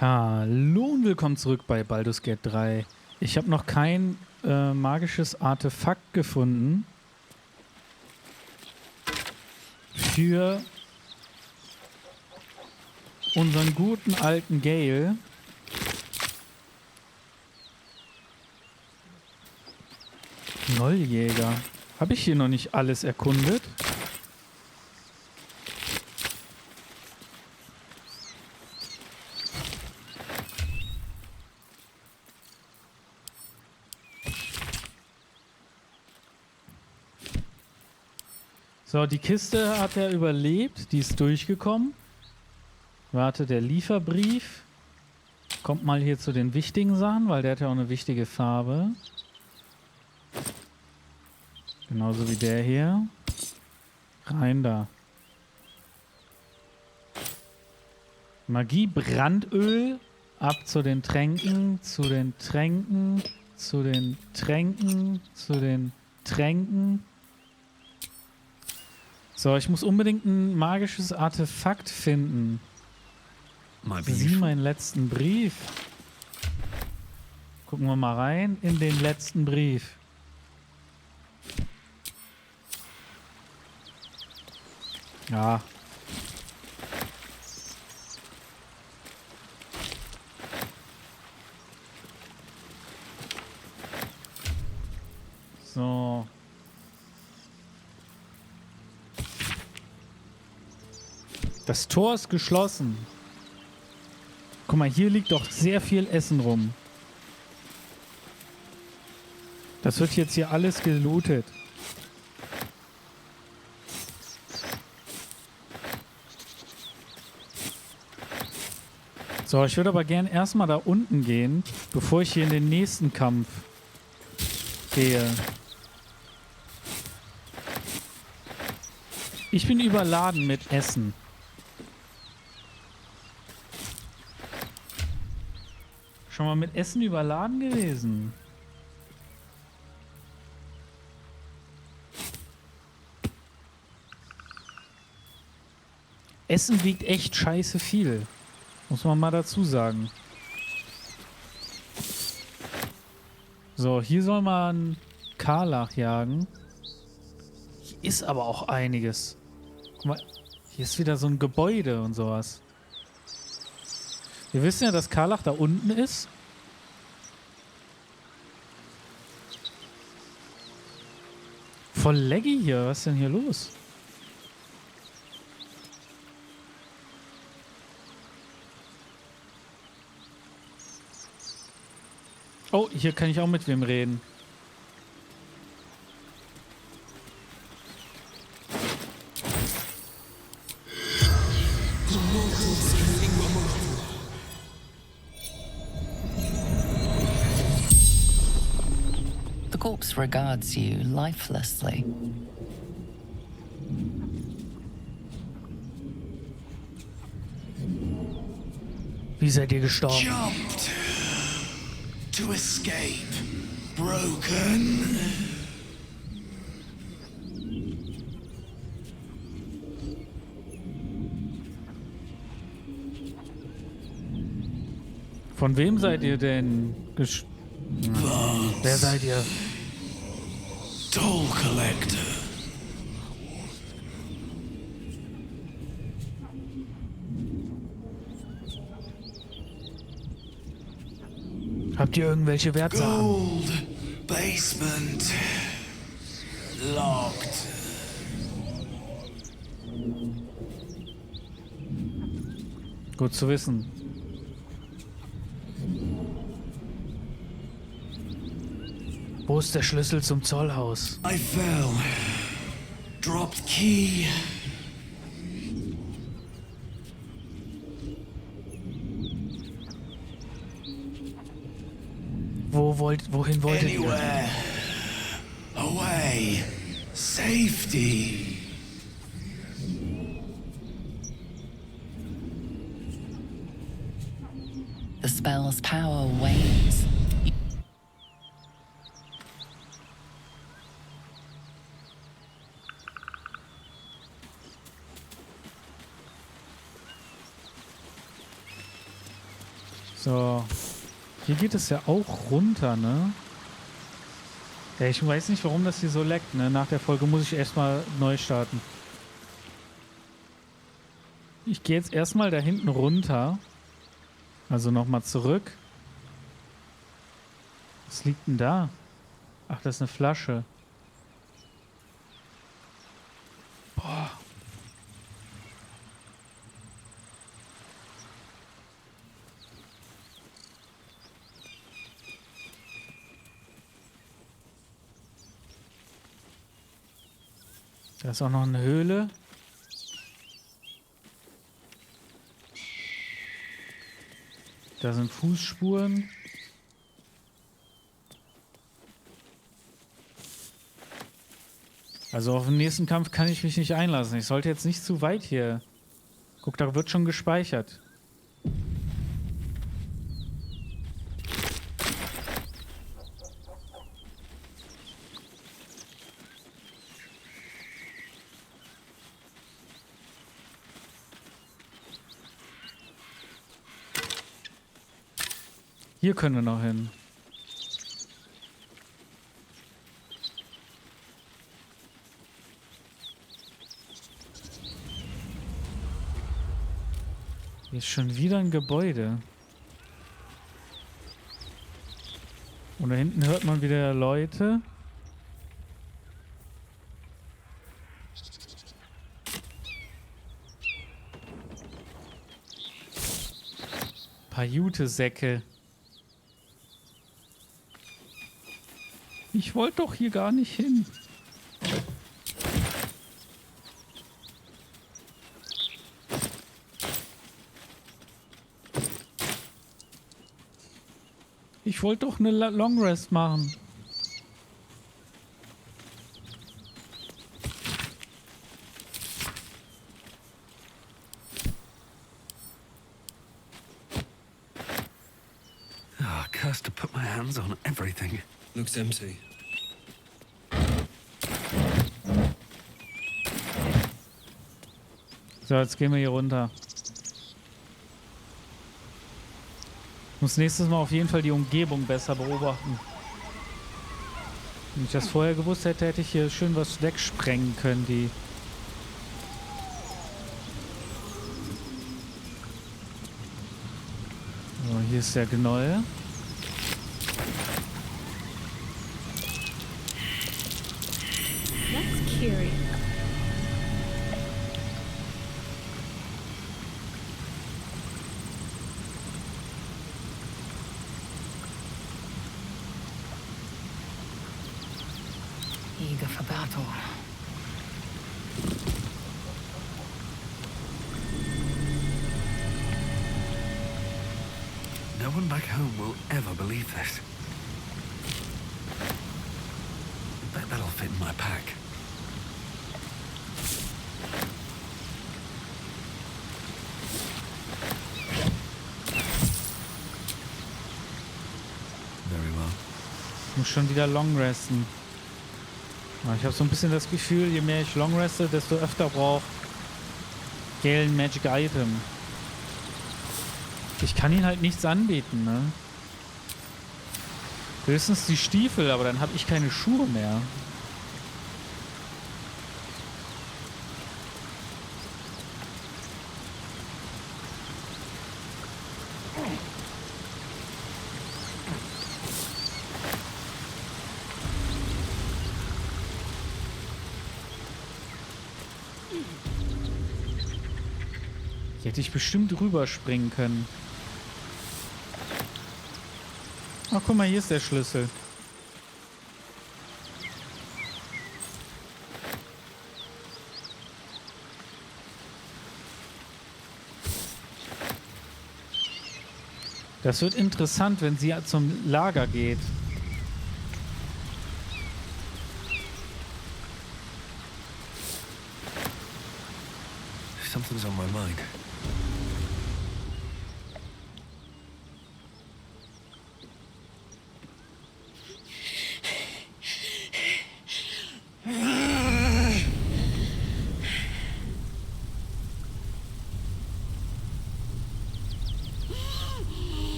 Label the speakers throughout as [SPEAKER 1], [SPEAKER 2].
[SPEAKER 1] Hallo und willkommen zurück bei Baldur's Gate 3. Ich habe noch kein magisches Artefakt gefunden für unseren guten alten Gale. Knolljäger. Habe ich hier noch nicht alles erkundet? So, die Kiste hat er überlebt. Die ist durchgekommen. Warte, der Lieferbrief. Kommt mal hier zu den wichtigen Sachen, weil der hat ja auch eine wichtige Farbe. Genauso wie der hier. Rein da. Magie, Brandöl. Ab zu den Tränken, zu den Tränken, zu den Tränken, zu den Tränken. So, ich muss unbedingt ein magisches Artefakt finden. Sieh meinen letzten Brief. Gucken wir mal rein in den letzten Brief. Ja. So. Das Tor ist geschlossen. Guck mal, hier liegt doch sehr viel Essen rum. Das wird jetzt hier alles gelootet. So, ich würde aber gern erstmal da unten gehen, bevor ich hier in den nächsten Kampf gehe. Ich bin überladen mit Essen. Schon mal mit Essen überladen gewesen. Essen wiegt echt scheiße viel. Muss man mal dazu sagen. So, hier soll man Karlach jagen. Hier ist aber auch einiges. Guck mal, hier ist wieder so ein Gebäude und sowas. Wir wissen ja, dass Karlach da unten ist. Voll laggy hier. Was ist denn hier los? Oh, hier kann ich auch mit wem reden.
[SPEAKER 2] The corpse regards you lifelessly.
[SPEAKER 1] Wie seid ihr gestorben?
[SPEAKER 3] Jumped to escape. Broken.
[SPEAKER 1] Von wem seid ihr denn Wer seid ihr?
[SPEAKER 3] Toll Collector.
[SPEAKER 1] Habt ihr irgendwelche Wertsachen?
[SPEAKER 3] Gold. Basement. Locked.
[SPEAKER 1] Gut zu wissen. Wo ist der Schlüssel zum Zollhaus?
[SPEAKER 3] I fell. Dropped key.
[SPEAKER 1] Wohin wolltet ihr?
[SPEAKER 3] Anywhere. Away. Safety.
[SPEAKER 2] The spell's power wanes.
[SPEAKER 1] So. Hier geht es ja auch runter, ne? Ja, ich weiß nicht, warum das hier so leckt, ne? Nach der Folge muss ich erstmal neu starten. Ich gehe jetzt erstmal da hinten runter. Also nochmal zurück. Was liegt denn da? Ach, das ist eine Flasche. Boah. Da ist auch noch eine Höhle. Da sind Fußspuren. Also auf den nächsten Kampf kann ich mich nicht einlassen. Ich sollte jetzt nicht zu weit hier. Guck, da wird schon gespeichert. Hier können wir noch hin. Hier ist schon wieder ein Gebäude. Und da hinten hört man wieder Leute. Paar Jutesäcke. Ich wollte doch hier gar nicht hin. Ich wollte doch eine Long Rest machen.
[SPEAKER 3] Ah, cursed to put my hands on everything.
[SPEAKER 4] Looks empty.
[SPEAKER 1] So, jetzt gehen wir hier runter. Ich muss nächstes Mal auf jeden Fall die Umgebung besser beobachten. Wenn ich das vorher gewusst hätte, hätte ich hier schön was wegsprengen können, die... So, hier ist der Gnoll.
[SPEAKER 5] That's curious.
[SPEAKER 2] Eager for battle.
[SPEAKER 3] No one back home will ever believe this. I bet that'll fit in my pack. Very well.
[SPEAKER 1] Ich muss schon wieder long resten. Ich habe so ein bisschen das Gefühl, je mehr ich long reste, desto öfter brauche Galen Magic Item. Ich kann ihnen halt nichts anbieten, ne? Höchstens die Stiefel, aber dann habe ich keine Schuhe mehr. Hier hätte ich bestimmt rüberspringen können. Ach, guck mal, hier ist der Schlüssel. Das wird interessant, wenn sie zum Lager geht.
[SPEAKER 3] Something's on my mind.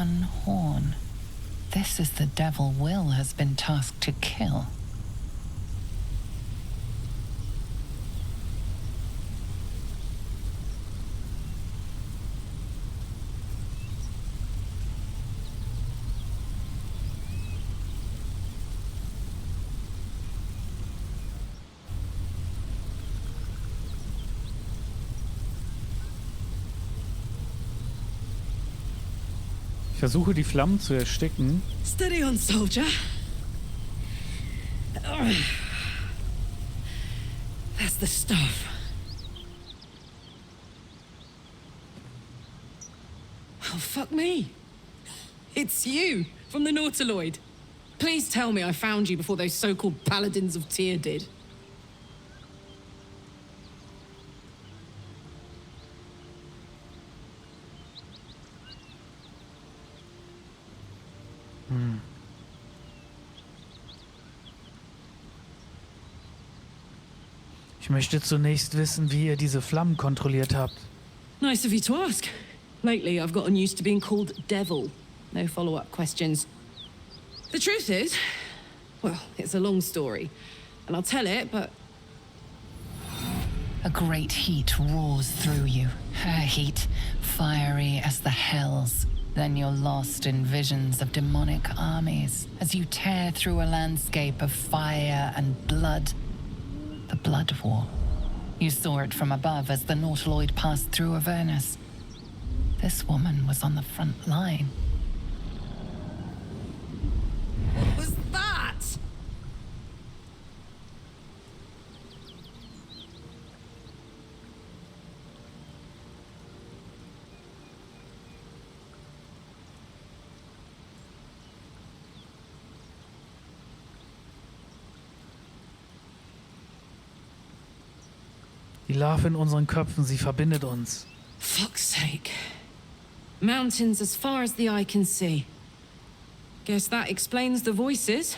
[SPEAKER 2] one horn. This is the devil Will has been tasked to kill.
[SPEAKER 1] Ich versuche die Flammen zu ersticken.
[SPEAKER 4] Steady on, soldier. That's the stuff. Oh, fuck me. It's you, from the Nautiloid. Please tell me I found you before those so-called paladins of Tyr did.
[SPEAKER 1] Ich möchte zunächst wissen, wie ihr diese Flammen kontrolliert habt.
[SPEAKER 4] Nice of you to ask. Lately, I've gotten used to being called Devil. No follow-up questions. The truth is, well, it's a long story. And I'll tell it, but...
[SPEAKER 2] A great heat roars through you. Her heat, fiery as the hells. Then you're lost in visions of demonic armies as you tear through a landscape of fire and blood. The Blood War. You saw it from above as the Nautiloid passed through Avernus. This woman was on the front line.
[SPEAKER 4] What was that?
[SPEAKER 1] Die Larve in unseren Köpfen, sie verbindet uns.
[SPEAKER 4] Fuck's sake. Mountains as far as the eye can see. Guess that explains the voices.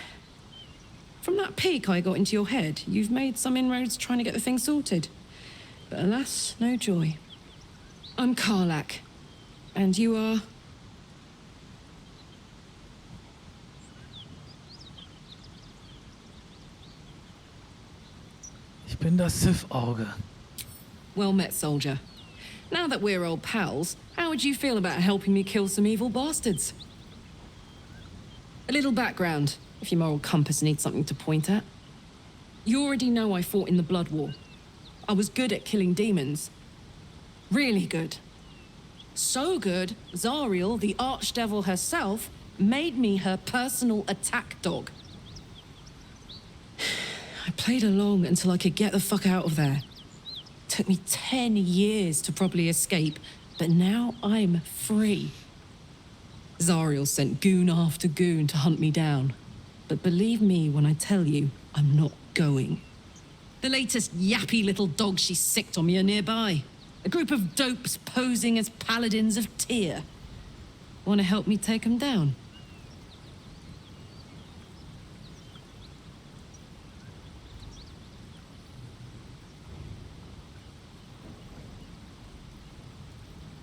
[SPEAKER 4] From that peek I got into your head, you've made some inroads trying to get the thing sorted. But alas, no joy. I'm Karlak. And you are...
[SPEAKER 1] Ich bin das Sith-Auge.
[SPEAKER 4] Well met, soldier. Now that we're old pals, how would you feel about helping me kill some evil bastards? A little background, if your moral compass needs something to point at. You already know I fought in the Blood War. I was good at killing demons. Really good. So good, Zariel, the archdevil herself, made me her personal attack dog. I played along until I could get the fuck out of there. Took me 10 years to properly escape, but now I'm free. Zariel sent goon after goon to hunt me down. But believe me when I tell you, I'm not going. The latest yappy little dogs she sicked on me are nearby. A group of dopes posing as paladins of Tyr. Want to help me take them down?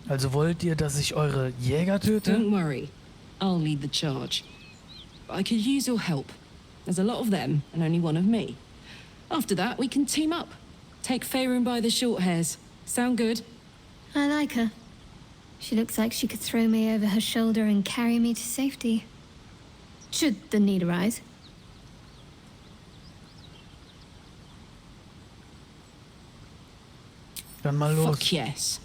[SPEAKER 1] Also wollt ihr, dass ich eure Jäger töte?
[SPEAKER 4] Don't worry. I'll lead the charge. But I could use your help. There's a lot of them, and only one of me. After that, we can team up. Take Faerun by the short hairs. Sound good?
[SPEAKER 5] I like her. She looks like she could throw me over her shoulder and carry me to safety. Should the need arise.
[SPEAKER 1] Dann mal los.
[SPEAKER 4] Fuck yes.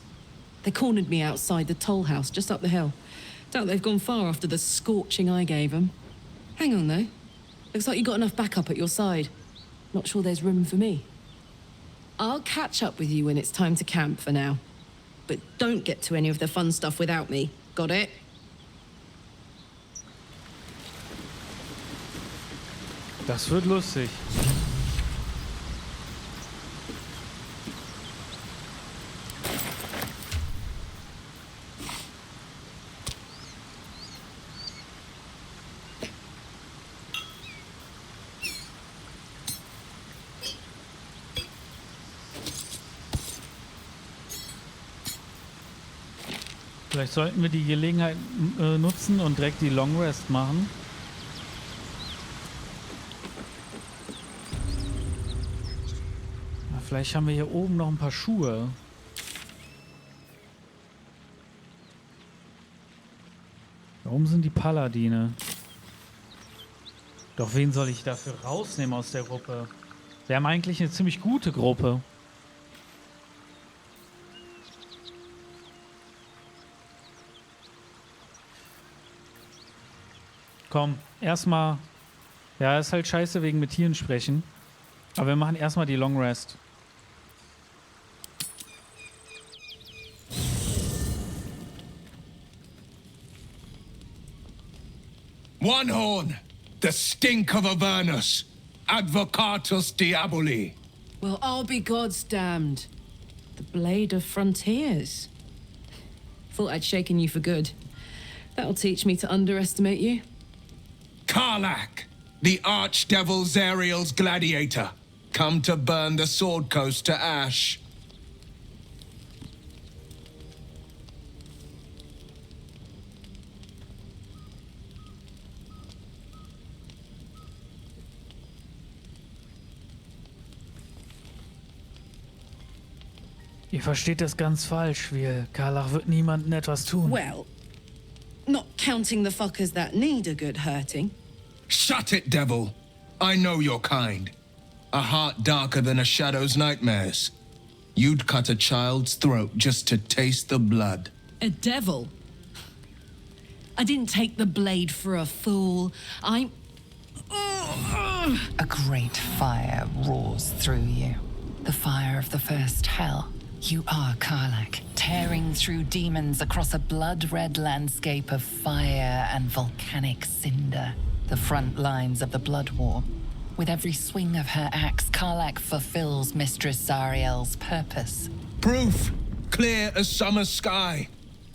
[SPEAKER 4] They cornered me outside the toll house just up the hill. Doubt they've gone far after the scorching I gave them. Hang on, though. Looks like you got enough backup at your side. Not sure there's room for me. I'll catch up with you when it's time to camp for now. But don't get to any of the fun stuff without me. Got it?
[SPEAKER 1] Das wird lustig. Vielleicht sollten wir die Gelegenheit nutzen und direkt die Long Rest machen. Na, vielleicht haben wir hier oben noch ein paar Schuhe. Da oben sind die Paladine. Doch wen soll ich dafür rausnehmen aus der Gruppe? Wir haben eigentlich eine ziemlich gute Gruppe. Komm, erstmal. Ja, ist halt scheiße wegen mit Tieren sprechen. Aber wir machen erstmal die Long Rest.
[SPEAKER 6] One horn, the stink of Avernus, Advocatus Diaboli.
[SPEAKER 4] Well, I'll be God's damned. The Blade of Frontiers. Thought I'd shaken you for good. That'll teach me to underestimate you.
[SPEAKER 6] Karlach, the archdevil Zariel's gladiator, come to burn the Sword Coast to ash.
[SPEAKER 1] Ihr versteht das ganz falsch. Karlach wird niemandem etwas tun.
[SPEAKER 4] Well, not counting the fuckers that need a good hurting.
[SPEAKER 6] Shut it, devil. I know your kind. A heart darker than a shadow's nightmares. You'd cut a child's throat just to taste the blood.
[SPEAKER 4] A devil? I didn't take the blade for a fool. I'm...
[SPEAKER 2] A great fire roars through you. The fire of the first hell. You are Karlach, tearing through demons across a blood-red landscape of fire and volcanic cinder. The front lines of the blood war. With every swing of her axe, Karlach fulfills Mistress Zariel's purpose.
[SPEAKER 6] Proof, clear as summer sky.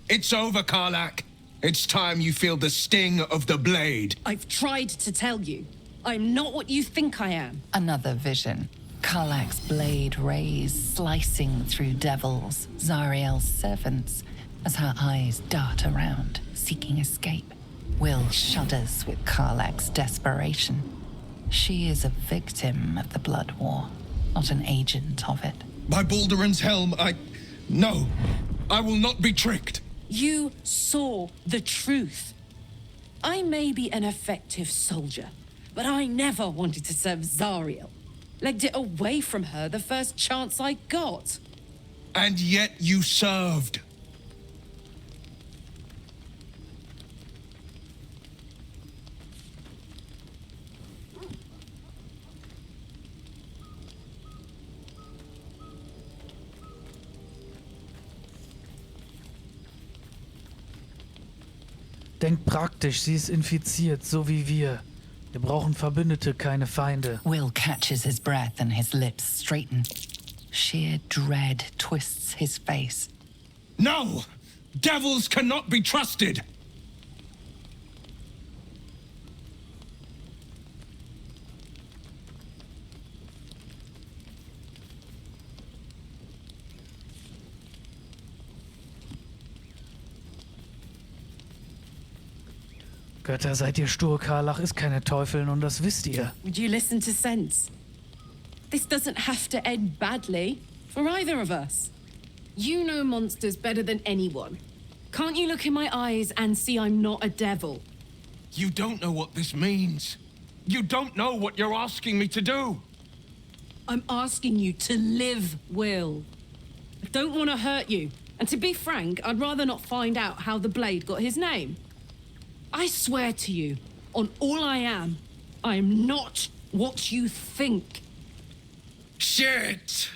[SPEAKER 6] It's over, Karlach. It's time you feel the sting of the blade.
[SPEAKER 4] I've tried to tell you. I'm not what you think I am.
[SPEAKER 2] Another vision. Karlach's blade rays slicing through devils, Zariel's servants, as her eyes dart around, seeking escape. Will shudders with Karlach's desperation. She is a victim of the blood war, not an agent of it.
[SPEAKER 6] By Balduran's helm, No, I will not be tricked.
[SPEAKER 4] You saw the truth. I may be an effective soldier, but I never wanted to serve Zariel. Legged it away from her the first chance I got.
[SPEAKER 6] And yet you served.
[SPEAKER 1] Denkt praktisch, sie ist infiziert, so wie wir. Wir brauchen Verbündete, keine Feinde.
[SPEAKER 2] Will catches his breath and his lips straighten. Sheer dread twists his face.
[SPEAKER 6] No! Devils cannot be trusted!
[SPEAKER 1] Götter, seid ihr stur, Karlach ist keine Teufelin und das wisst ihr.
[SPEAKER 4] Would you listen to sense? This doesn't have to end badly for either of us. You know monsters better than anyone. Can't you look in my eyes and see I'm not a devil?
[SPEAKER 6] You don't know what this means. You don't know what you're asking me to do.
[SPEAKER 4] I'm asking you to live, Will. I don't want to hurt you. And to be frank, I'd rather not find out how the blade got his name. I swear to you, on all I am not what you think.
[SPEAKER 6] Shit!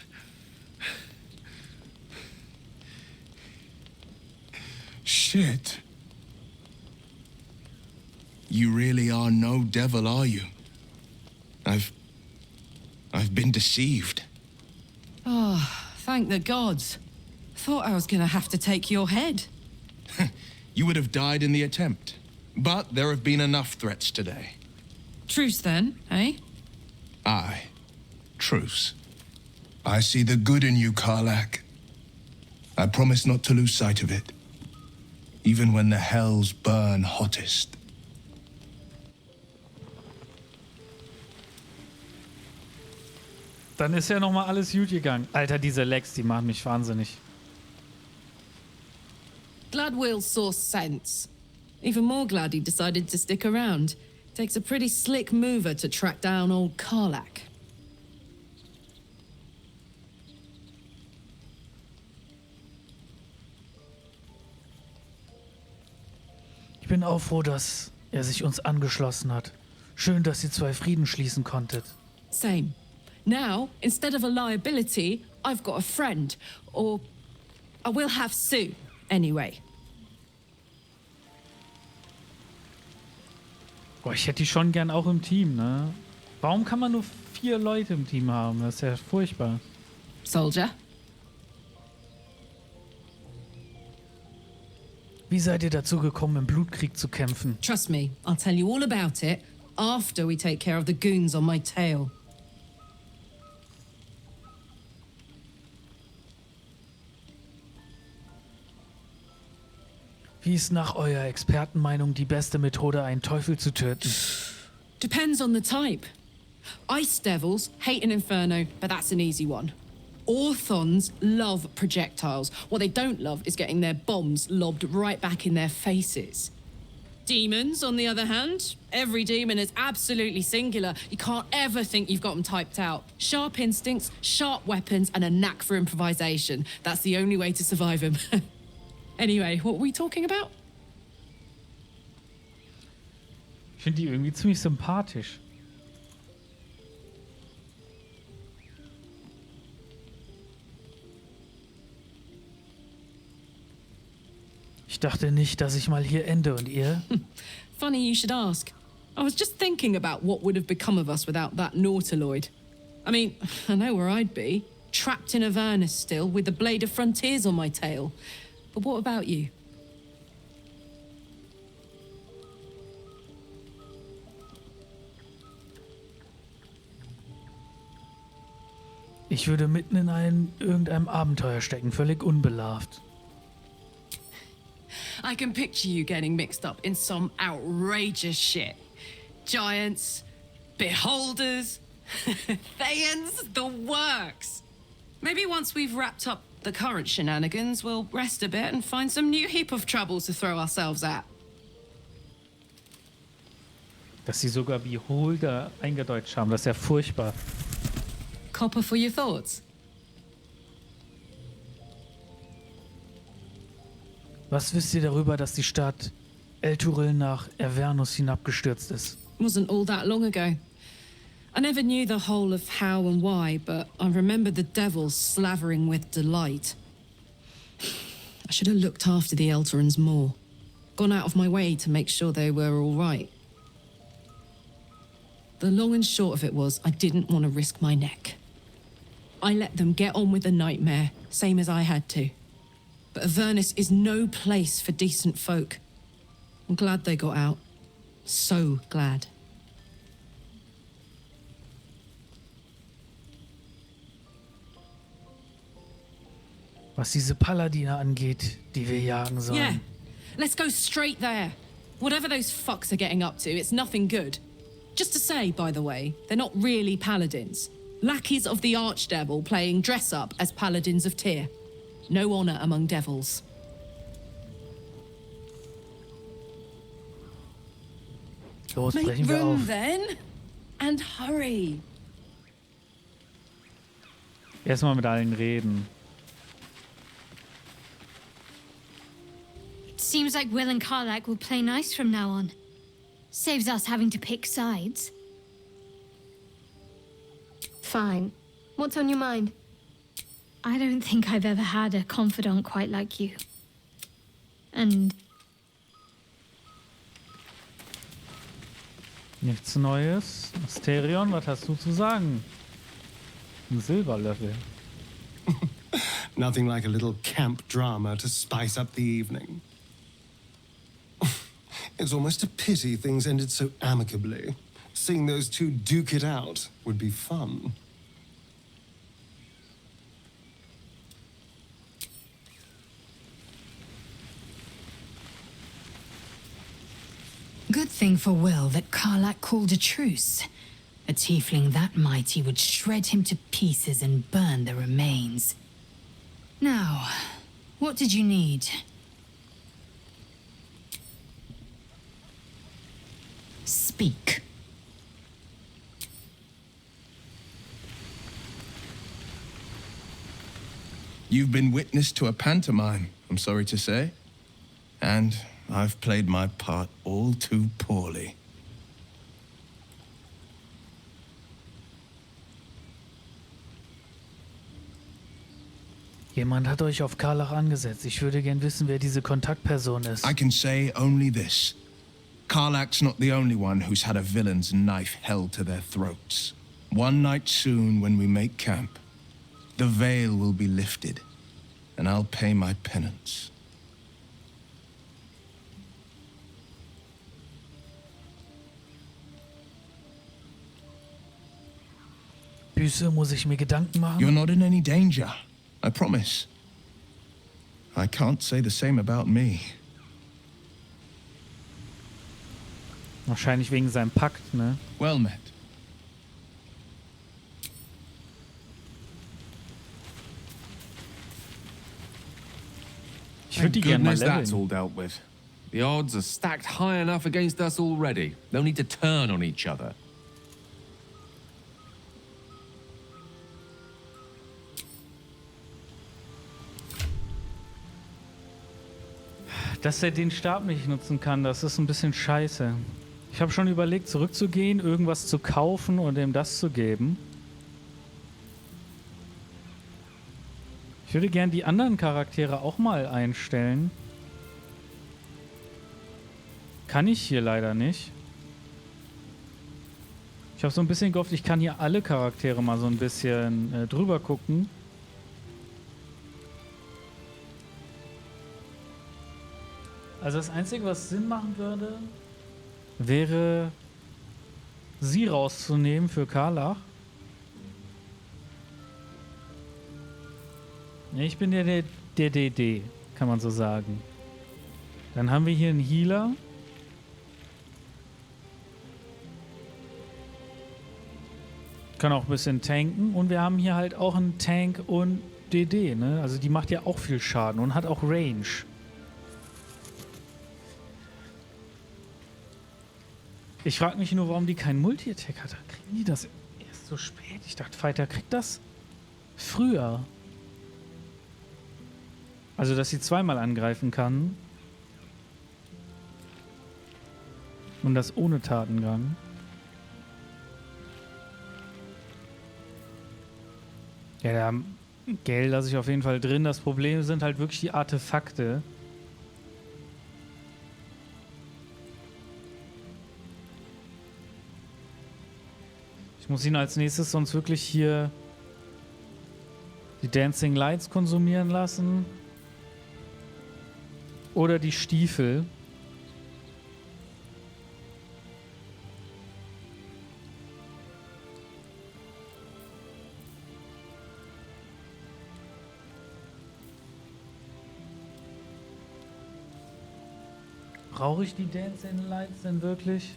[SPEAKER 6] Shit. You really are no devil, are you? I've been deceived.
[SPEAKER 4] Oh, thank the gods. Thought I was gonna have to take your head.
[SPEAKER 6] You would have died in the attempt. But there have been enough threats today.
[SPEAKER 4] Truce then, eh?
[SPEAKER 6] Aye. Truce. I see the good in you, Karlach. I promise not to lose sight of it. even when the hells burn hottest.
[SPEAKER 1] Dann ist ja nochmal alles gut gegangen. Alter, diese Lex, die machen mich wahnsinnig.
[SPEAKER 4] Glad Will saw sense. Even more glad he decided to stick around. Takes a pretty slick mover to track down old Karlak.
[SPEAKER 1] Ich bin auch froh, dass er sich uns angeschlossen hat. Schön, dass ihr zwei Frieden schließen konntet.
[SPEAKER 4] Same. Now, instead of a liability, I've got a friend. Or I will have soon, anyway.
[SPEAKER 1] Boah, ich hätte die schon gern auch im Team, ne? Warum kann man nur 4 Leute im Team haben? Das ist ja furchtbar.
[SPEAKER 4] Soldier?
[SPEAKER 1] Wie seid ihr dazu gekommen, im Blutkrieg zu kämpfen?
[SPEAKER 4] Trust me, I'll tell you all about it after we take care of the goons on my tail.
[SPEAKER 1] Wie ist nach eurer Expertenmeinung die beste Methode, einen Teufel zu töten?
[SPEAKER 4] Depends on the type. Ice devils hate an inferno, but that's an easy one. Orthons love projectiles. What they don't love is getting their bombs lobbed right back in their faces. Demons, on the other hand, every demon is absolutely singular. You can't ever think you've got them typed out. Sharp instincts, sharp weapons, and a knack for improvisation. That's the only way to survive them. Anyway, what were we talking about?
[SPEAKER 1] Ich finde die irgendwie ziemlich sympathisch. Ich dachte nicht, dass ich mal hier ende und ihr?
[SPEAKER 4] Funny you should ask. I was just thinking about what would have become of us without that Nautiloid. I mean, I know where I'd be. Trapped in Avernus still, with the Blade of Frontiers on my tail. But what about you?
[SPEAKER 1] Ich würde mitten in irgendeinem Abenteuer stecken, völlig unbelarvt.
[SPEAKER 4] I can picture you getting mixed up in some outrageous shit. Giants, beholders, Thayans, the works. Maybe once we've wrapped up the current shenanigans, we'll rest a bit and find some new heap of trouble to throw ourselves at.
[SPEAKER 1] Dass sie sogar Beholder eingedeutscht haben, das ist ja furchtbar.
[SPEAKER 4] Copper for your thoughts?
[SPEAKER 1] Was wisst ihr darüber, dass die Stadt Elturil nach Avernus hinabgestürzt ist?
[SPEAKER 4] Wasn't all that long ago. I never knew the whole of how and why, but I remember the devils slavering with delight. I should have looked after the Elturans more. Gone out of my way to make sure they were all right. The long and short of it was, I didn't want to risk my neck. I let them get on with the nightmare, same as I had to. But Avernus is no place for decent folk. I'm glad they got out. So glad.
[SPEAKER 1] Was diese Paladine angeht, die wir jagen sollen.
[SPEAKER 4] Yeah, let's go straight there. Whatever those fucks are getting up to, it's nothing good. Just to say, by the way, they're not really paladins. Lackeys of the Archdevil playing dress-up as paladins of Tyr. No honor among devils.
[SPEAKER 1] Los,
[SPEAKER 4] Make
[SPEAKER 1] brechen wir
[SPEAKER 4] room
[SPEAKER 1] auf.
[SPEAKER 4] then, and hurry.
[SPEAKER 1] Erstmal mit allen reden.
[SPEAKER 5] Seems like Will and Karlak will play nice from now on. Saves us having to pick sides.
[SPEAKER 7] Fine. What's on your mind?
[SPEAKER 5] I don't think I've ever had a confidant quite like you. And
[SPEAKER 1] Nichts Neues. Asterion, was hast du zu sagen? Ein Silberlöffel.
[SPEAKER 8] Nothing like a little camp drama to spice up the evening. It's almost a pity things ended so amicably. Seeing those two duke it out would be fun.
[SPEAKER 2] thing for Will that Karlak called a truce. A tiefling that mighty would shred him to pieces and burn the remains. Now, what did you need? Speak.
[SPEAKER 6] You've been witness to a pantomime, I'm sorry to say. And I've played my part all too poorly.
[SPEAKER 1] Jemand hat euch auf Karlach angesetzt. Ich würde gern wissen, wer diese Kontaktperson ist.
[SPEAKER 6] I can say only this. Karlak's not the only one who's had a villain's knife held to their throats. One night soon, when we make camp, the veil will be lifted, and I'll pay my penance.
[SPEAKER 1] Büße, muss ich mir Gedanken machen?
[SPEAKER 6] You're not in any danger, I promise. I can't say the same about me.
[SPEAKER 1] Wahrscheinlich wegen seinem Pakt, ne?
[SPEAKER 6] Well met.
[SPEAKER 1] Ich würde die gerne mal
[SPEAKER 9] that's all
[SPEAKER 1] leveln.
[SPEAKER 9] dealt with. The odds are stacked high enough against us already. They'll need to turn on each other.
[SPEAKER 1] Dass er den Stab nicht nutzen kann, das ist ein bisschen scheiße. Ich habe schon überlegt, zurückzugehen, irgendwas zu kaufen und ihm das zu geben. Ich würde gern die anderen Charaktere auch mal einstellen. Kann ich hier leider nicht. Ich habe so ein bisschen gehofft, ich kann hier alle Charaktere mal so ein bisschen drüber gucken. Also das Einzige, was Sinn machen würde, wäre sie rauszunehmen für Karlach. Ja, ich bin der DD, kann man so sagen. Dann haben wir hier einen Healer. Kann auch ein bisschen tanken. Und wir haben hier halt auch einen Tank und DD, ne? Also die macht ja auch viel Schaden und hat auch Range. Ich frage mich nur, warum die keinen Multi-Attack hat. Kriegen die das erst so spät? Ich dachte, Fighter kriegt das früher. Also, dass sie zweimal angreifen kann. Und das ohne Tatendrang. Ja, da Geld lasse ich auf jeden Fall drin. Das Problem sind halt wirklich die Artefakte. Ich muss ihn als nächstes sonst wirklich hier die Dancing Lights konsumieren lassen. Oder die Stiefel. Brauche ich die Dancing Lights denn wirklich?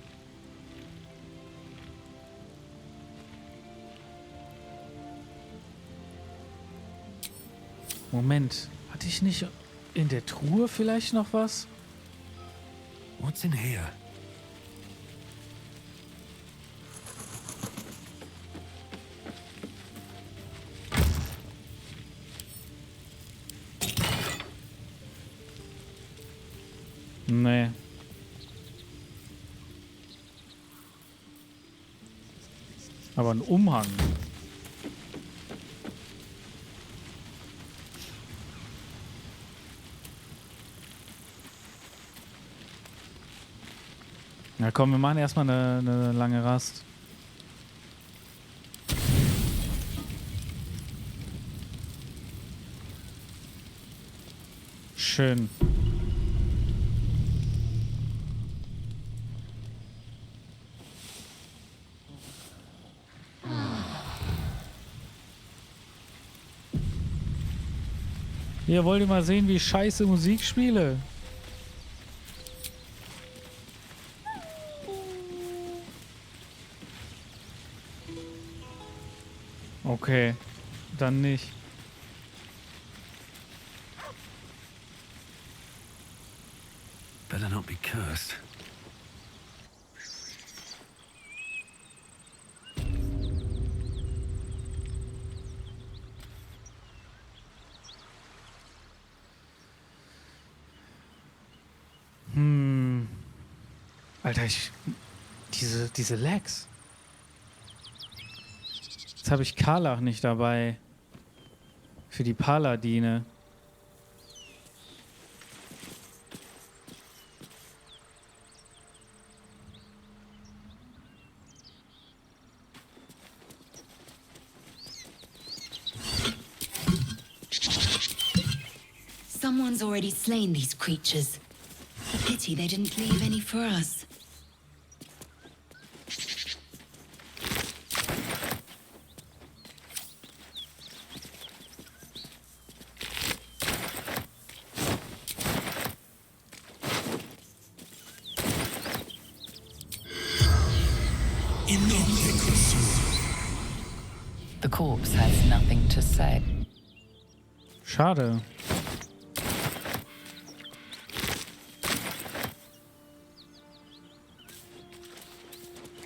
[SPEAKER 1] Moment, hatte ich nicht in der Truhe vielleicht noch was?
[SPEAKER 3] What's in here?
[SPEAKER 1] Nee. Aber ein Umhang. Na komm, wir machen erstmal eine lange Rast. Schön. Ihr wollt mal sehen, wie ich scheiße Musik spiele. Okay, dann nicht.
[SPEAKER 3] Better not be cursed.
[SPEAKER 1] Alter, diese Lags. Jetzt habe ich Karlach nicht dabei. Für die Paladine.
[SPEAKER 2] Someone's already slain these creatures. A pity they didn't leave any for us. The corpse has nothing to say.
[SPEAKER 1] Schade.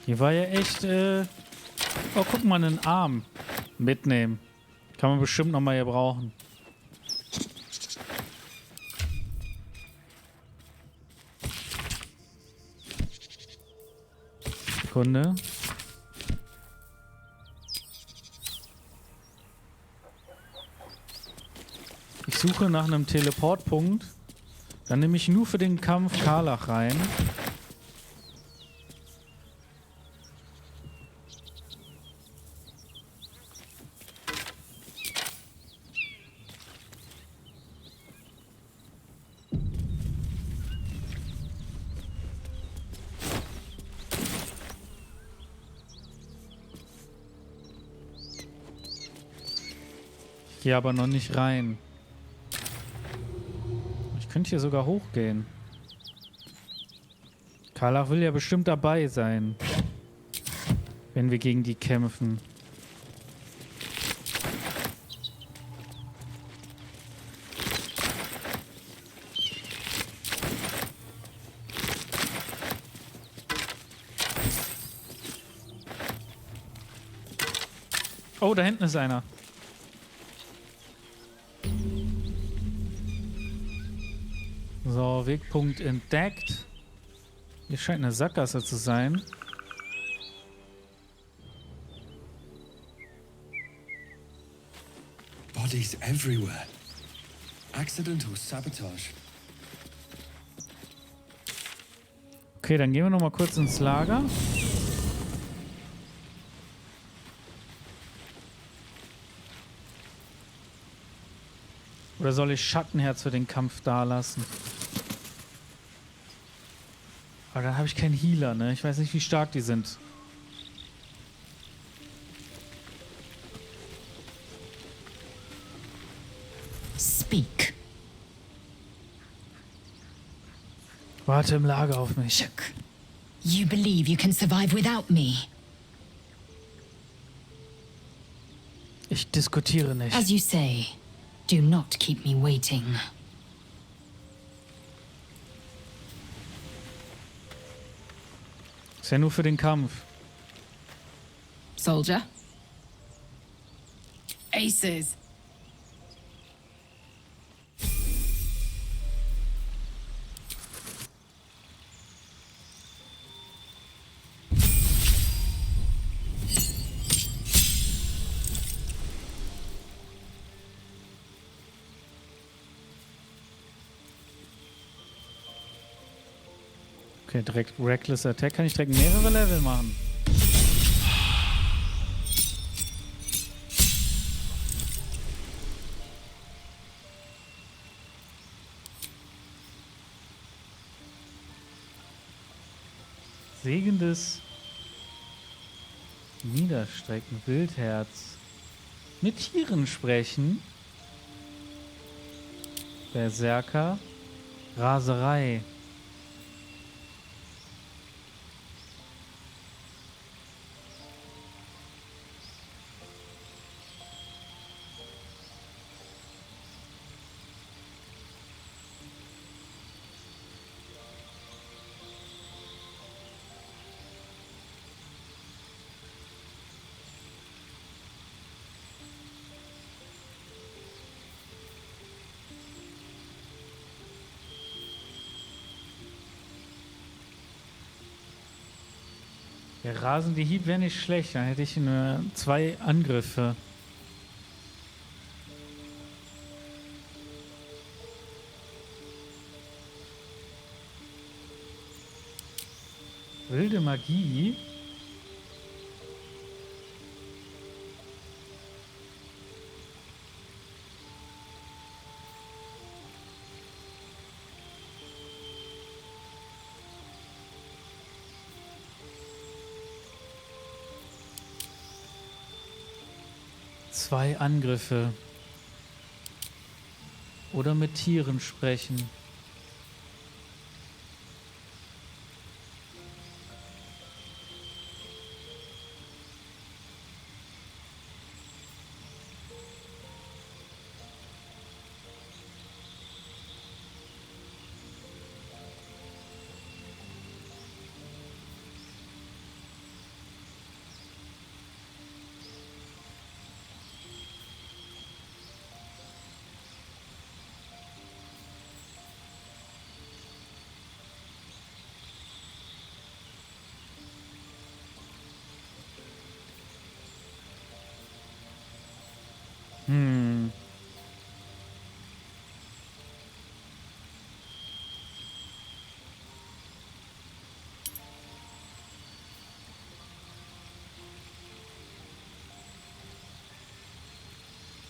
[SPEAKER 1] Hier war ja echt, oh, guck mal, einen Arm mitnehmen. Kann man bestimmt noch mal gebrauchen. Sekunde. Ich suche nach einem Teleportpunkt. Dann nehme ich nur für den Kampf Karlach rein. Ich gehe aber noch nicht rein. Ich könnte hier sogar hochgehen. Karlach will ja bestimmt dabei sein, wenn wir gegen die kämpfen. Oh, da hinten ist einer. So, Wegpunkt entdeckt. Hier scheint eine Sackgasse zu sein.
[SPEAKER 3] Bodies everywhere. Accident or sabotage?
[SPEAKER 1] Okay, dann gehen wir noch mal kurz ins Lager. Oder soll ich Schattenherz für den Kampf da lassen? Aber dann habe ich keinen Healer, ne? Ich weiß nicht, wie stark die sind.
[SPEAKER 2] Speak.
[SPEAKER 1] Warte im Lager auf mich.
[SPEAKER 2] Shook. You believe you can survive without me?
[SPEAKER 1] Ich diskutiere nicht.
[SPEAKER 2] As you say, do not keep me waiting.
[SPEAKER 1] Ist ja nur für den Kampf.
[SPEAKER 2] Soldier? Aces.
[SPEAKER 1] Okay, direkt Reckless Attack. Kann ich direkt mehrere Level machen? Segendes Niederstrecken, Wildherz. Mit Tieren sprechen. Berserker. Raserei. Der rasende Hieb wäre nicht schlecht, dann hätte ich nur 2 Angriffe. Wilde Magie. Zwei Angriffe. Oder mit Tieren sprechen.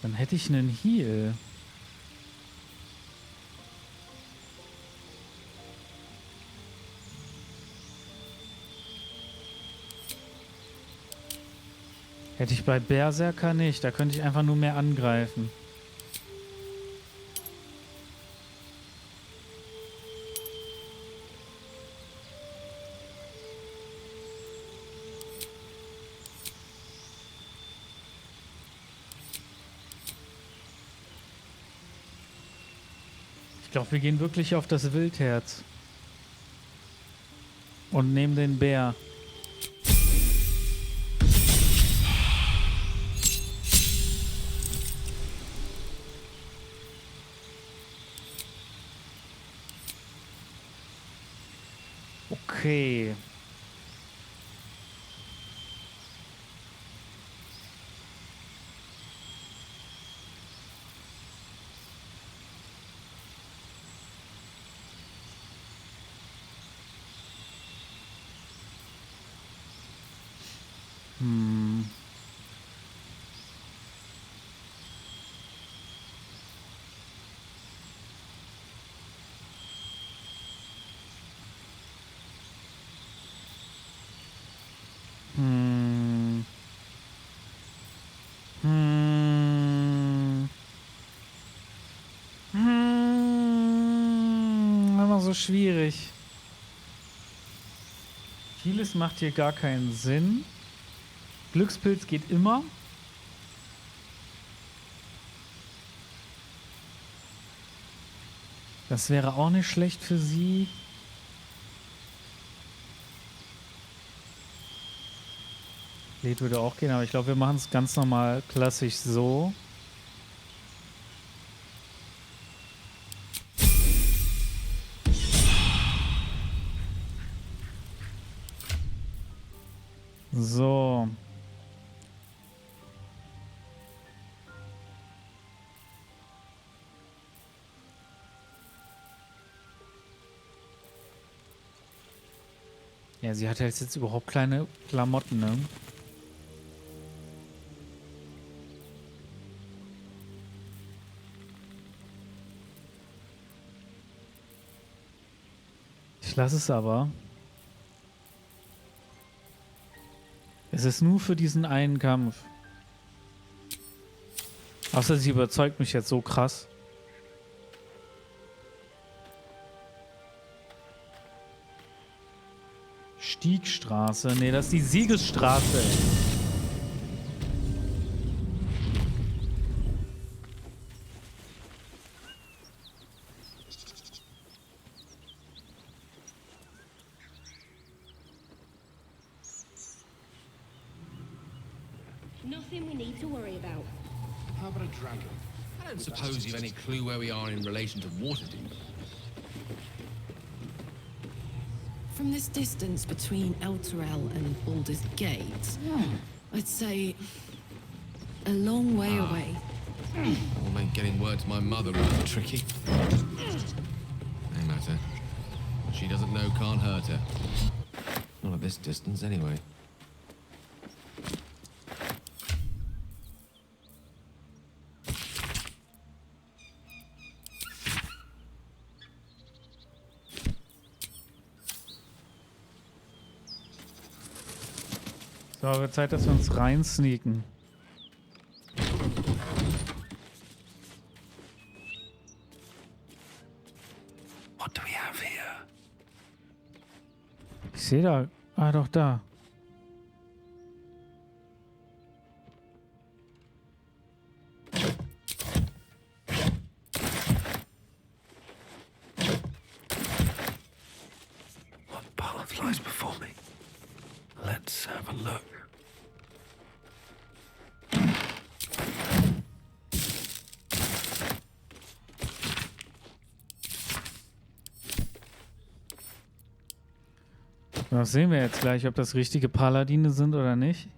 [SPEAKER 1] Dann hätte ich einen Heal. Hätte ich bei Berserker nicht. Da könnte ich einfach nur mehr angreifen. Ich glaube, wir gehen wirklich auf das Wildherz. Und nehmen den Bär. Okay. Immer so schwierig. Vieles macht hier gar keinen Sinn. Glückspilz geht immer. Das wäre auch nicht schlecht für sie. Lied würde auch gehen, aber ich glaube, wir machen es ganz normal klassisch so. So. Ja, sie hat jetzt überhaupt keine Klamotten, ne? Ich lasse es aber. Es ist nur für diesen einen Kampf. Außer sie überzeugt mich jetzt so krass. Stiegstraße. Nee, das ist die Siegesstraße.
[SPEAKER 10] Nothing we need to worry about.
[SPEAKER 9] How about a dragon? I don't suppose you've any clue where we are in relation to Waterdeep.
[SPEAKER 4] From this distance between Elturel and Baldur's Gate, I'd say a long way away.
[SPEAKER 9] Will make getting word to my mother rather tricky. No matter. What she doesn't know can't hurt her. Not at this distance, anyway.
[SPEAKER 1] So, wird Zeit, dass wir uns rein sneaken.
[SPEAKER 3] What do we have here?
[SPEAKER 1] Ich sehe da. Ah, doch da.
[SPEAKER 3] What path lies before me? Let's have a look.
[SPEAKER 1] Das sehen wir jetzt gleich, ob das richtige Paladine sind oder nicht.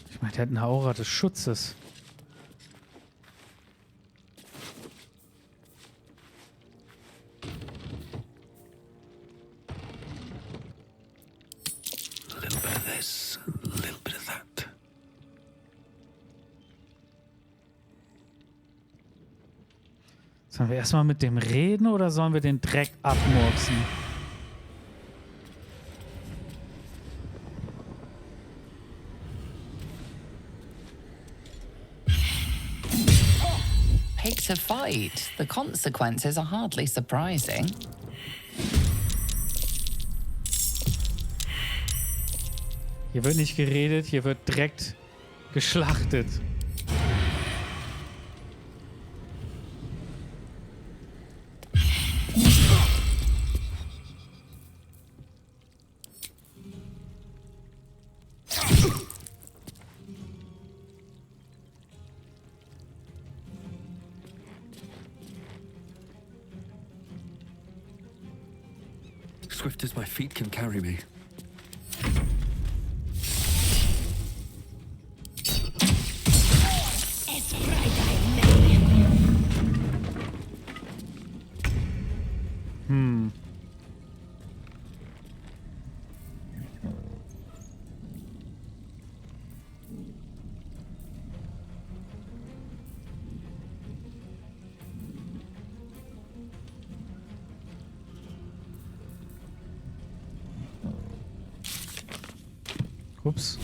[SPEAKER 1] Ich meine, der hat eine Aura des Schutzes. Sollen wir erstmal mit dem reden oder sollen wir den Dreck abmurksen?
[SPEAKER 2] Pick to fight. The consequences are hardly surprising.
[SPEAKER 1] Hier wird nicht geredet, hier wird direkt geschlachtet.
[SPEAKER 3] Swift as my feet can carry me.
[SPEAKER 1] Ups.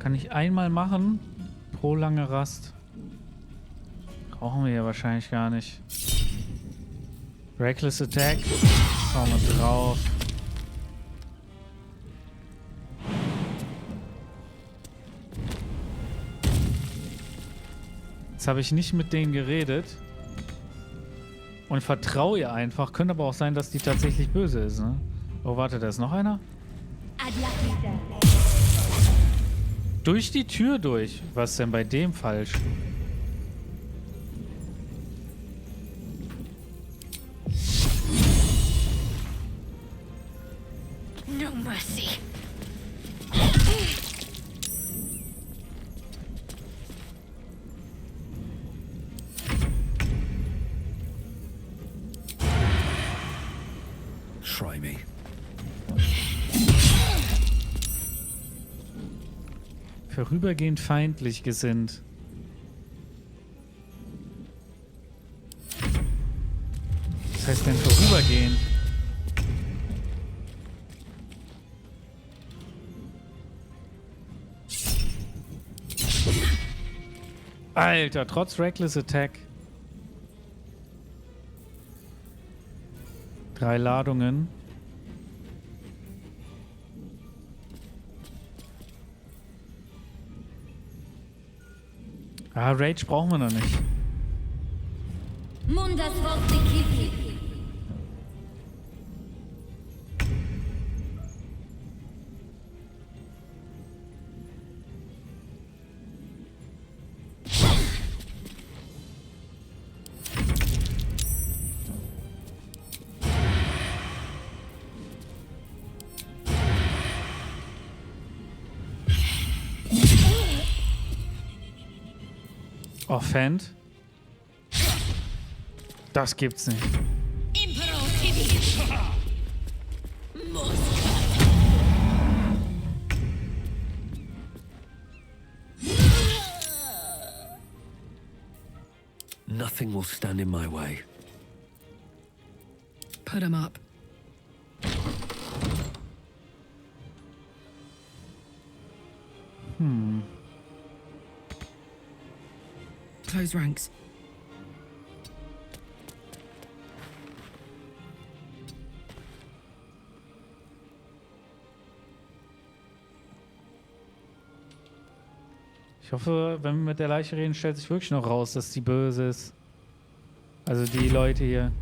[SPEAKER 1] Kann ich einmal machen pro lange Rast. Brauchen wir ja wahrscheinlich gar nicht. Reckless Attack. Schauen wir drauf. Jetzt habe ich nicht mit denen geredet. Und vertraue ihr einfach. Könnte aber auch sein, dass die tatsächlich böse ist, ne? Oh, warte, da ist noch einer? Durch die Tür durch. Was ist denn bei dem falsch?
[SPEAKER 5] No mercy.
[SPEAKER 3] Try me.
[SPEAKER 1] Vorübergehend feindlich gesinnt. Was heißt denn vorübergehend? Alter, trotz Reckless Attack. 3 Ladungen. Ah, Rage brauchen wir noch nicht.
[SPEAKER 10] Mundas volte kiki.
[SPEAKER 1] Offhand? Das gibt's nicht.
[SPEAKER 3] Nothing will stand in my way.
[SPEAKER 4] Put him up. Close ranks.
[SPEAKER 1] Ich hoffe, wenn wir mit der Leiche reden, stellt sich wirklich noch raus, dass die böse ist. Also die Leute hier.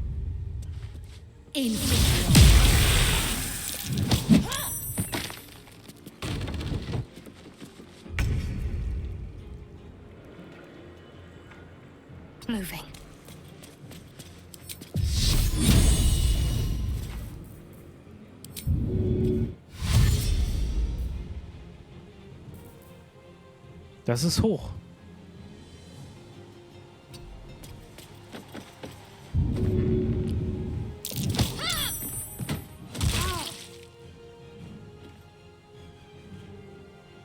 [SPEAKER 5] Moving.
[SPEAKER 1] Das ist hoch.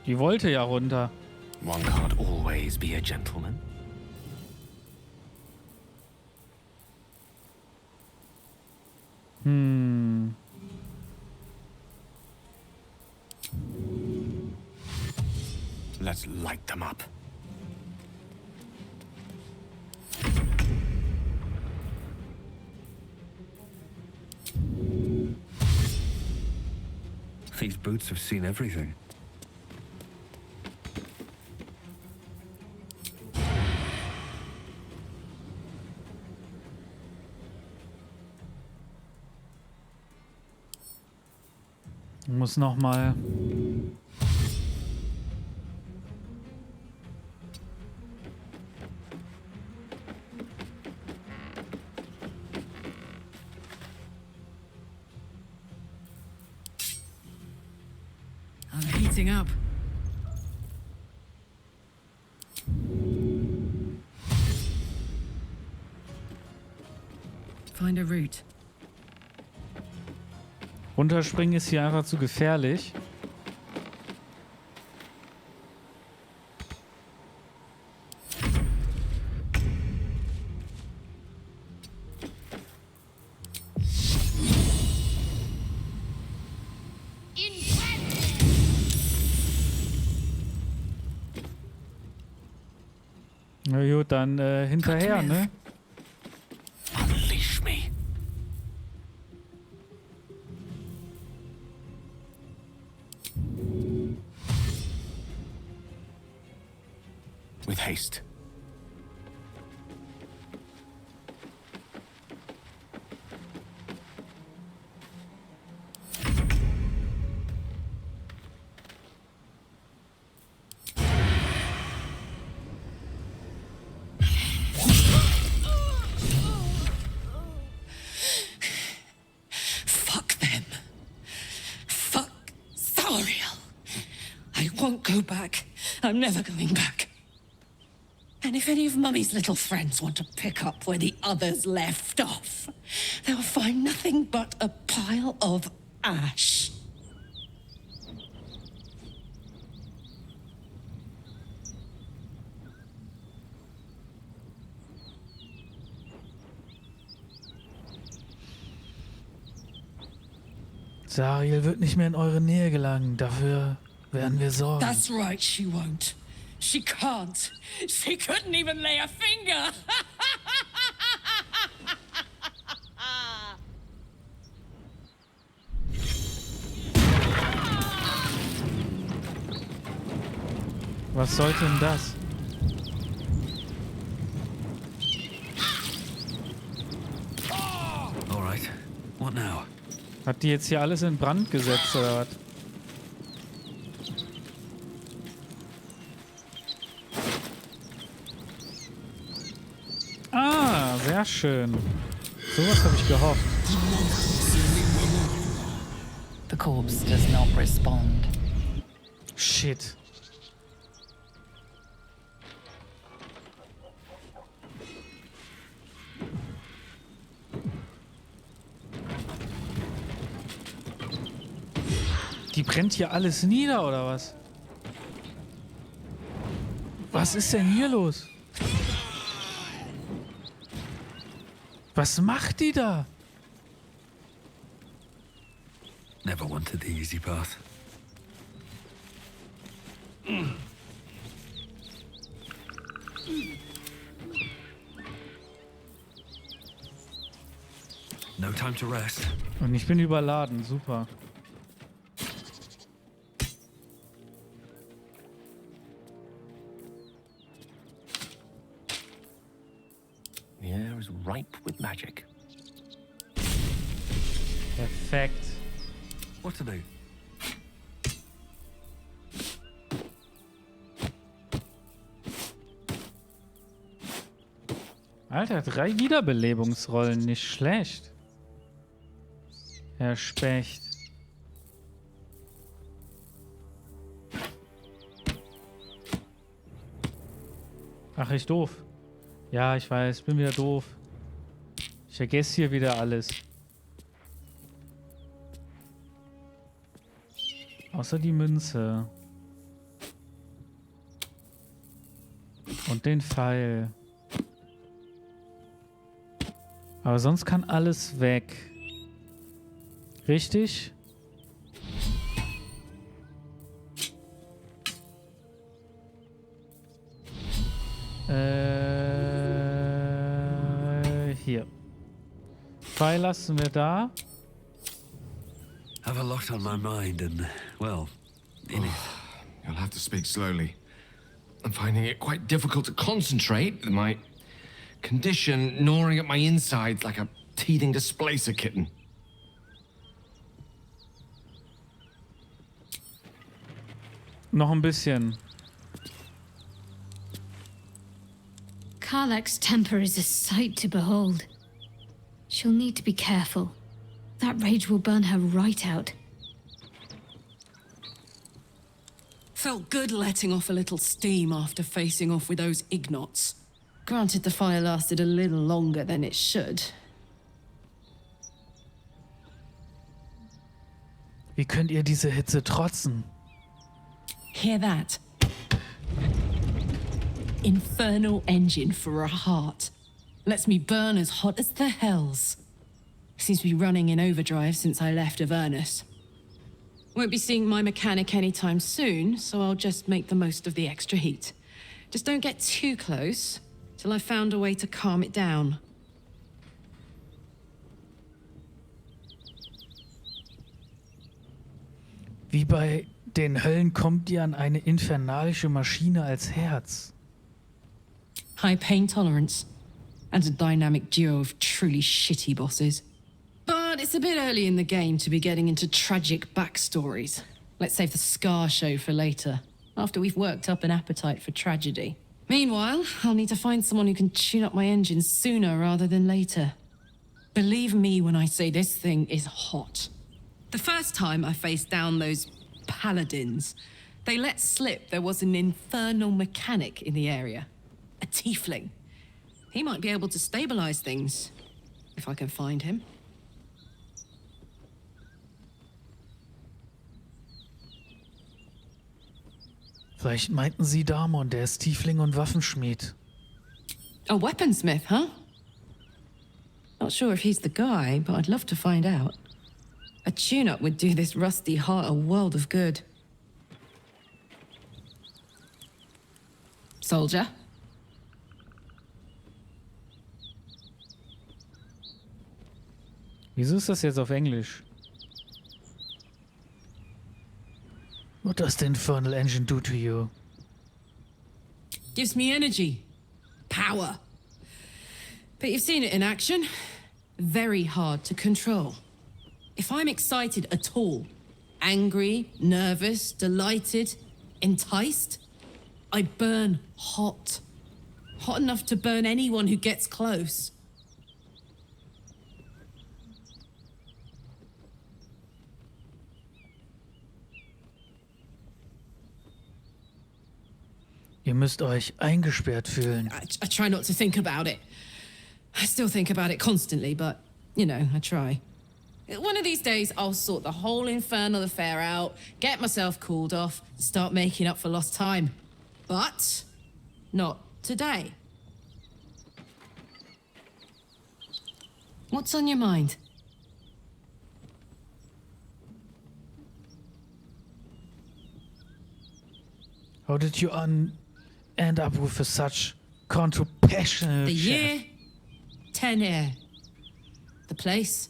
[SPEAKER 1] Die wollte ja runter.
[SPEAKER 3] One can't always be a gentleman. Let's light them up. These boots have seen everything.
[SPEAKER 1] Muss noch mal.
[SPEAKER 4] I'm heating up. Find a route.
[SPEAKER 1] Runterspringen ist hier einfach zu gefährlich. Na gut, dann hinterher, ne?
[SPEAKER 3] Unleash me. With haste.
[SPEAKER 4] Fuck them. Fuck Zariel. I won't go back. I'm never going back. And if any of Mummy's little friends want to pick up where the others left off, they'll find nothing but a pile of ash.
[SPEAKER 1] Zariel wird nicht mehr in eure Nähe gelangen. Dafür werden wir sorgen.
[SPEAKER 4] That's right, she won't. She can't. She couldn't even lay a finger.
[SPEAKER 1] Was sollte denn das?
[SPEAKER 3] All right. What now?
[SPEAKER 1] Hat die jetzt hier alles in Brand gesetzt oder was? Ah, sehr schön. Sowas habe ich gehofft.
[SPEAKER 2] The corpse does not respond.
[SPEAKER 1] Shit. Die brennt hier alles nieder, oder was? Was ist denn hier los? Was macht die da?
[SPEAKER 3] Never wanted the easy path. No time to rest.
[SPEAKER 1] Und ich bin überladen, super.
[SPEAKER 3] The air is ripe with magic.
[SPEAKER 1] Perfekt.
[SPEAKER 3] What to do?
[SPEAKER 1] Alter, 3 Wiederbelebungsrollen, nicht schlecht. Herr Specht. Ach, ich doof. Ja, ich weiß, bin wieder doof. Ich vergesse hier wieder alles. Außer die Münze. Und den Pfeil. Aber sonst kann alles weg. Richtig? Hier. Pfeil lassen wir da.
[SPEAKER 3] Have a lot on my mind and, well, in it.
[SPEAKER 6] You'll have to speak slowly. I'm finding it quite difficult to concentrate with my condition gnawing at my insides like a teething displacer kitten.
[SPEAKER 1] Noch ein bisschen.
[SPEAKER 5] Karlach's temper is a sight to behold. She'll need to be careful. That rage will burn her right out.
[SPEAKER 4] Felt good letting off a little steam after facing off with those ignots. Granted, the fire lasted a little longer than it should.
[SPEAKER 1] Wie könnt ihr diese Hitze trotzen?
[SPEAKER 4] Hear that? Infernal engine for a heart. Lets me burn as hot as the hells. Seems to be running in overdrive since I left Avernus. Won't be seeing my mechanic anytime soon, so I'll just make the most of the extra heat. Just don't get too close till I've found a way to calm it down.
[SPEAKER 1] Wie bei den Höllen kommt ihr an eine infernalische Maschine als Herz.
[SPEAKER 4] High pain tolerance, and a dynamic duo of truly shitty bosses. But it's a bit early in the game to be getting into tragic backstories. Let's save the Scar show for later, after we've worked up an appetite for tragedy. Meanwhile, I'll need to find someone who can tune up my engine sooner rather than later. Believe me when I say this thing is hot. The first time I faced down those paladins, they let slip there was an infernal mechanic in the area. A tiefling. He might be able to stabilize things, if I can find him.
[SPEAKER 1] Vielleicht meinten sie Damon, der ist Tiefling und Waffenschmied.
[SPEAKER 4] A weaponsmith, huh? Not sure if he's the guy, but I'd love to find out. A tune-up would do this rusty heart a world of good. Soldier?
[SPEAKER 1] Wieso ist das jetzt auf Englisch? What does the infernal engine do to you?
[SPEAKER 4] Gives me energy. Power. But you've seen it in action. Very hard to control. If I'm excited at all, angry, nervous, delighted, enticed, I burn hot. Hot enough to burn anyone who gets close.
[SPEAKER 1] Ihr müsst euch eingesperrt fühlen.
[SPEAKER 4] I try not to think about it. I still think about it constantly, but, you know, I try. One of these days, I'll sort the whole infernal affair out, get myself cooled off, start making up for lost time. But not today. What's on your mind?
[SPEAKER 1] How did you end up with such compassionate
[SPEAKER 4] The
[SPEAKER 1] chef?
[SPEAKER 4] year, 10 air. The place,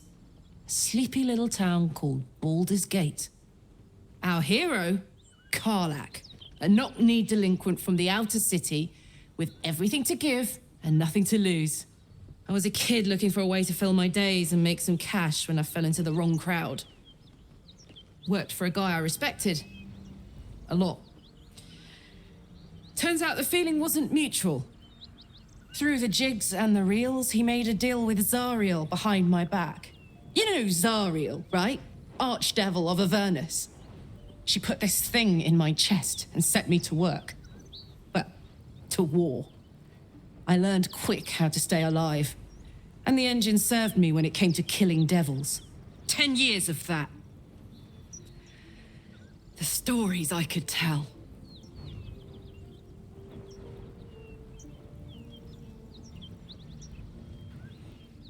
[SPEAKER 4] a sleepy little town called Baldur's Gate. Our hero, Karlach, a knock-kneed delinquent from the outer city with everything to give and nothing to lose. I was a kid looking for a way to fill my days and make some cash when I fell into the wrong crowd. Worked for a guy I respected. A lot. Turns out the feeling wasn't mutual. Through the jigs and the reels, he made a deal with Zariel behind my back. You know Zariel, right? Archdevil of Avernus. She put this thing in my chest and set me to work. Well, to war. I learned quick how to stay alive. And the engine served me when it came to killing devils. 10 years of that. The stories I could tell.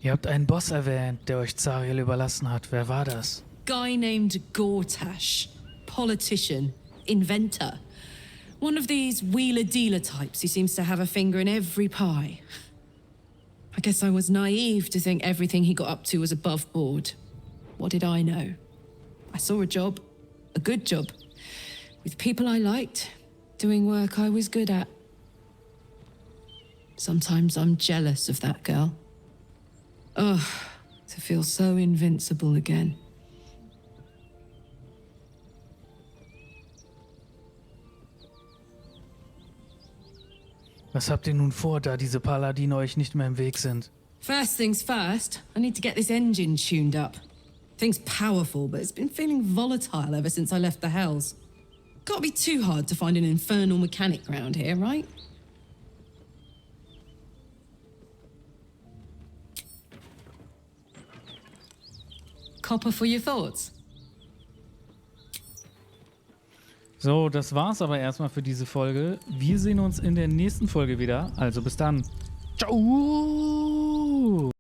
[SPEAKER 1] Ihr habt einen Boss erwähnt, der euch Zariel überlassen hat. Wer war das?
[SPEAKER 4] Guy named Gortash. Politician. Inventor. One of these wheeler-dealer types who seems to have a finger in every pie. I guess I was naive to think everything he got up to was above board. What did I know? I saw a job. A good job. With people I liked. Doing work I was good at. Sometimes I'm jealous of that girl. Ugh, to feel so invincible again.
[SPEAKER 1] Was habt ihr nun vor, da diese Paladine euch nicht mehr im Weg sind?
[SPEAKER 4] First things first, I need to get this engine tuned up. Thing's powerful, but it's been feeling volatile ever since I left the Hells. Can't be too hard to find an infernal mechanic round here, right? Copper for your thoughts.
[SPEAKER 1] So, das war's aber erstmal für diese Folge. Wir sehen uns in der nächsten Folge wieder. Also bis dann. Ciao!